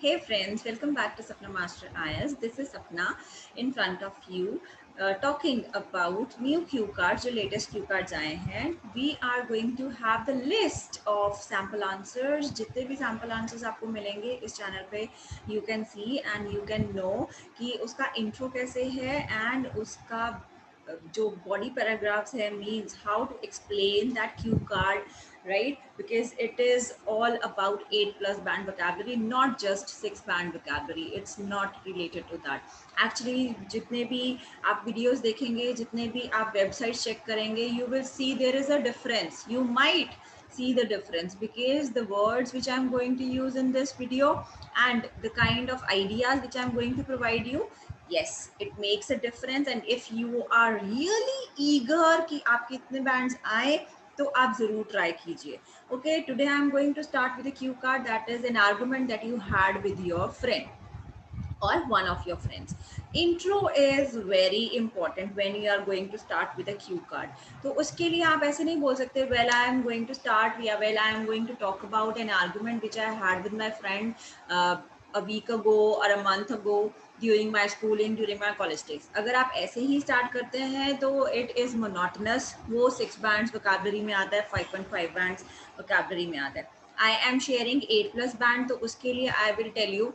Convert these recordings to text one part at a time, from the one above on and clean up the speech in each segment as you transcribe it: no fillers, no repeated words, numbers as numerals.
Hey friends, welcome back to Sapna Master IS. This is Sapna in front of you talking about new cue cards, जो latest cue cards आए हैं. We are going to have the list of sample answers. जितने भी sample answers आपको मिलेंगे इस channel पे you can see and you can know कि उसका intro कैसे है and उसका जो body paragraphs है means how to explain that cue card, right? Because it is all about 8 plus band vocabulary, not just 6 band vocabulary. It's not related to that. Actually, जितने भी आप videos देखेंगे, जितने भी आप websites check करेंगे, you will see there is a difference. You might see the difference because the words which I'm going to use in this video and the kind of ideas which I'm going to provide you, yes, it makes a difference. And if you are really eager कि आपके इतने bands आए तो आप जरूर try कीजिए. Okay, today I'm going to start with a cue card that is an argument that you had with your friend or one of your friends. Intro is very important when you are going to start with a cue card. तो उसके लिए आप ऐसे नहीं बोल सकते well I am going to start या well I am going to talk about an argument which I had with my friend a week ago or a month ago during my schooling, during my college days. अगर आप ऐसे ही start करते हैं तो it is monotonous. वो 6 bands vocabulary में आता है, 5.5 bands vocabulary में आता है. I am sharing 8 plus band, तो उसके लिए I will tell you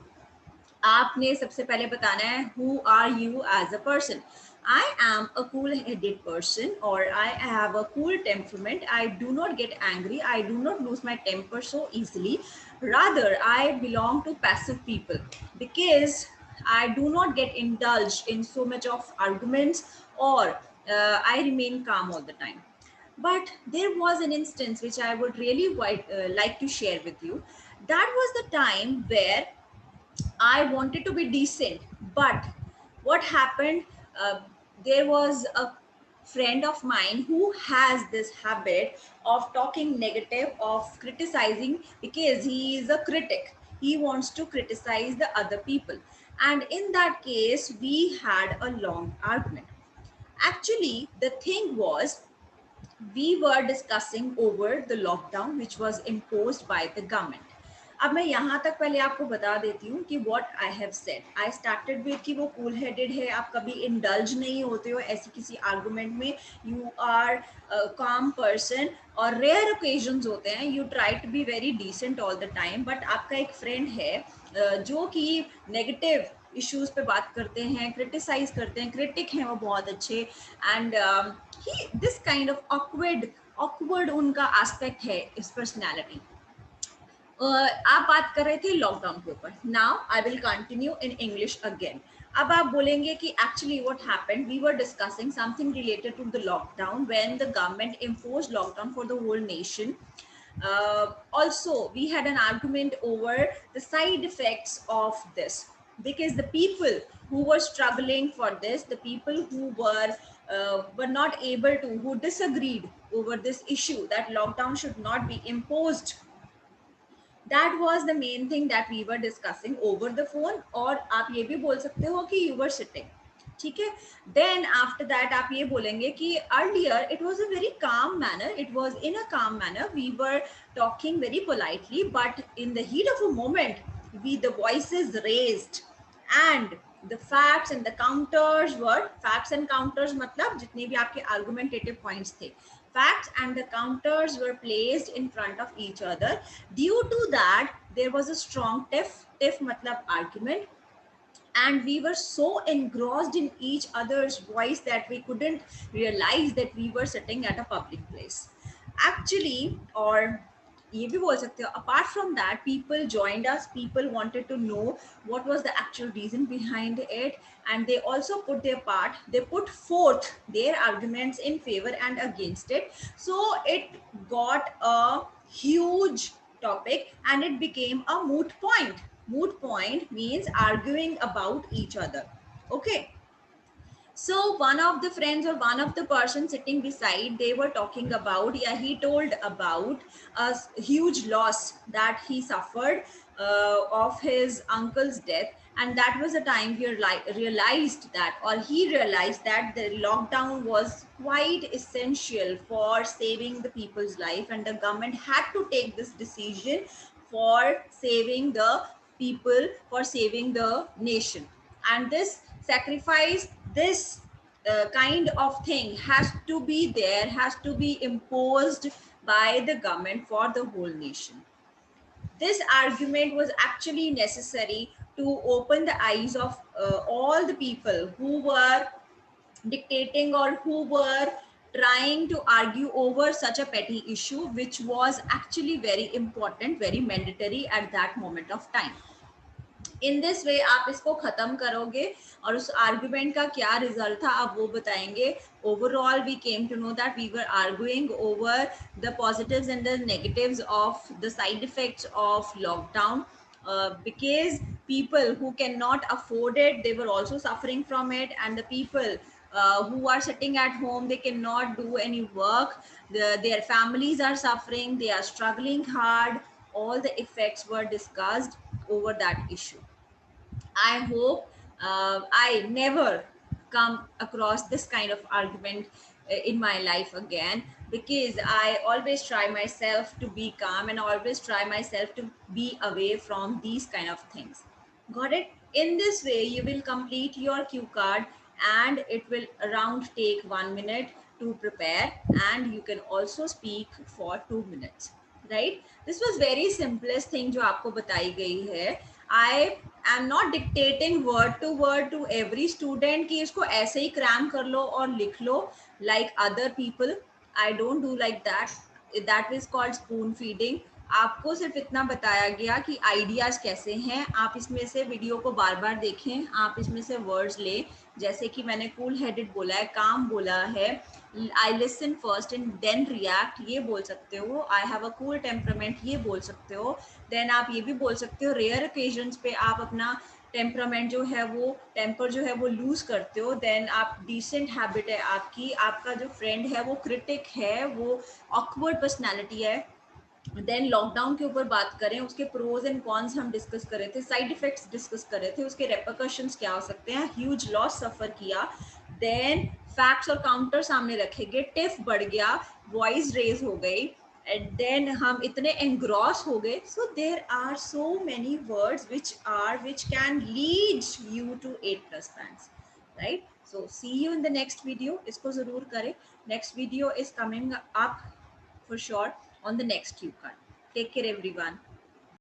आपने सबसे पहले बताना है who are you as a person. I am a cool-headed person or I have a cool temperament. I do not get angry. I do not lose my temper so easily. Rather, I belong to passive people because I do not get indulged in so much of arguments or I remain calm all the time. But there was an instance which I would really like to share with you. That was the time where I wanted to be decent, but what happened? Uh, there was a friend of mine who has this habit of talking negative, of criticizing because he is a critic. He wants to criticize the other people. And in that case, we had a long argument. Actually, the thing was, we were discussing over the lockdown which was imposed by the government. अब मैं यहाँ तक पहले आपको बता देती हूँ कि what I have said. I started with कि वो cool headed है, आप कभी indulge नहीं होते हो ऐसी किसी argument में, you are a calm person और rare occasions होते हैं, you try to be very decent all the time, but आपका एक friend है जो कि negative इश्यूज पे बात करते हैं, क्रिटिसाइज करते हैं, क्रिटिक हैं वो बहुत अच्छे and he this kind of awkward उनका एस्पेक्ट है इस पर्सनैलिटी. आप बात कर रहे थे लॉकडाउन के ऊपर. Now I will continue in English again. अब आप बोलेंगे कि actually what happened, we were discussing something related to the lockdown when the government imposed lockdown for the whole nation. Also we had an argument over the side effects of this because the people who were struggling for this, the people who were not able to, who disagreed over this issue that lockdown should not be imposed, that was the main thing that we were discussing over the phone. और आप ये भी बोल सकते हो कि you were sitting. ठीक है. Then after that आप ये बोलेंगे कि earlier it was a very calm manner, it was in a calm manner, we were talking very politely, but in the heat of a moment the voices raised and the facts and the counters were, facts and counters मतलब जितने भी आपके argumentative points थे, facts and the counters were placed in front of each other. Due to that there was a strong tiff matlab argument, and we were so engrossed in each other's voice that we couldn't realize that we were sitting at a public place actually. Or ये भी बोल सकते हो, apart from that people joined us, people wanted to know what was the actual reason behind it, and they also put their part, they put forth their arguments in favor and against it. So it got a huge topic and it became a moot point. Moot point means arguing about each other. Okay. So one of the friends or one of the person sitting beside, they were talking about, yeah, he told about a huge loss that he suffered of his uncle's death. And that was a time he realized that, or he realized that the lockdown was quite essential for saving the people's life, and the government had to take this decision for saving the people for saving the nation. And this sacrifice, this kind of thing has to be there, has to be imposed by the government for the whole nation. This argument was actually necessary to open the eyes of all the people who were dictating or who were trying to argue over such a petty issue, which was actually very important, very mandatory at that moment of time. In this way आप इसको खत्म करोगे और उस argument का क्या result था आप वो बताएंगे. Overall we came to know that we were arguing over the positives and the negatives of the side effects of lockdown, because people who cannot afford it, they were also suffering from it, and the people who are sitting at home, they cannot do any work, their families are suffering, they are struggling hard. All the effects were discussed over that issue. I hope I never come across this kind of argument in my life again, because I always try myself to be calm and always try myself to be away from these kind of things. Got it? In this way, you will complete your cue card and it will around take 1 minute to prepare, and you can also speak for 2 minutes. Right? This was very simplest thing जो आपको बताई गई है. I am not dictating word to every student कि इसको ऐसे ही cram कर लो और लिख लो like other people. I don't do like that. That is called spoon feeding. आपको सिर्फ इतना बताया गया कि आइडियाज कैसे हैं, आप इसमें से वीडियो को बार बार देखें, आप इसमें से वर्ड्स लें. जैसे कि मैंने कूल हेडेड बोला है, काम बोला है, I listen first and then react, ये बोल सकते हो. I have a cool temperament, ये बोल सकते हो. देन आप ये भी बोल सकते हो रेयर ओकेजन्स पे आप अपना टेम्परामेंट जो है वो टेम्पर जो है वो लूज करते हो. देन आप डिसेंट हैबिट है आपकी, आपका जो फ्रेंड है वो क्रिटिक है, वो ऑकवर्ड पर्सनैलिटी है. देन लॉकडाउन के ऊपर बात करें, उसके प्रोज एंड कॉन्स हम डिस्कस कर रहे थे, साइड इफेक्ट्स डिस्कस कर रहे थे, उसके रेपरकशंस क्या हो सकते हैं, ह्यूज लॉस सफर किया. देन फैक्ट्स और काउंटर सामने रखेंगे, टिफ बढ़ गया, वॉइस रेज हो गई, एंड देन हम इतने एंग्रॉस हो गए. So there are so many words which can lead you to 8+ bands, right? So see you in the next video. इसको जरूर करें. Next video is coming up for sure on the next cue card. Take care everyone.